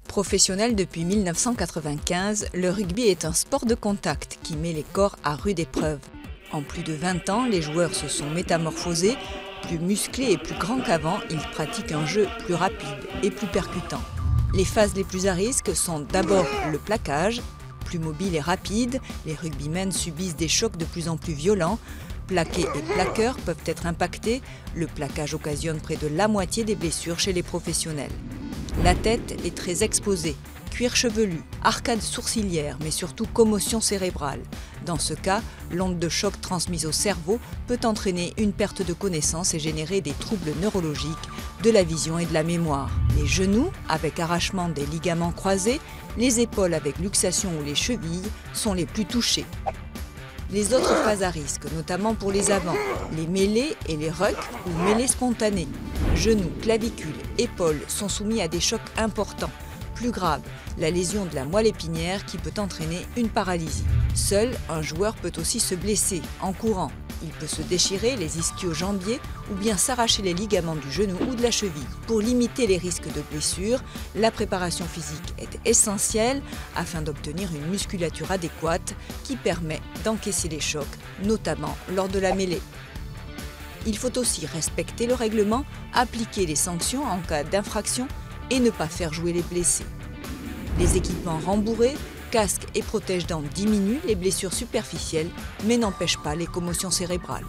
Professionnel depuis 1995, le rugby est un sport de contact qui met les corps à rude épreuve. En plus de 20 ans, les joueurs se sont métamorphosés. Plus musclés et plus grands qu'avant, ils pratiquent un jeu plus rapide et plus percutant. Les phases les plus à risque sont d'abord le plaquage. Plus mobile et rapide, les rugbymen subissent des chocs de plus en plus violents. Plaqués et plaqueurs peuvent être impactés. Le plaquage occasionne près de la moitié des blessures chez les professionnels. La tête est très exposée. Cuir chevelu, arcade sourcilière, mais surtout commotion cérébrale. Dans ce cas, l'onde de choc transmise au cerveau peut entraîner une perte de connaissance et générer des troubles neurologiques, de la vision et de la mémoire. Les genoux, avec arrachement des ligaments croisés, les épaules avec luxation ou les chevilles sont les plus touchées. Les autres phases à risque, notamment pour les avants, les mêlées et les rucks ou mêlées spontanées. Genoux, clavicules, épaules sont soumis à des chocs importants. Plus grave, la lésion de la moelle épinière qui peut entraîner une paralysie. Seul, un joueur peut aussi se blesser en courant. Il peut se déchirer les ischio-jambiers ou bien s'arracher les ligaments du genou ou de la cheville. Pour limiter les risques de blessures, la préparation physique est essentielle afin d'obtenir une musculature adéquate qui permet d'encaisser les chocs, notamment lors de la mêlée. Il faut aussi respecter le règlement, appliquer les sanctions en cas d'infraction et ne pas faire jouer les blessés. Les équipements rembourrés, casques et protège-dents diminuent les blessures superficielles mais n'empêchent pas les commotions cérébrales.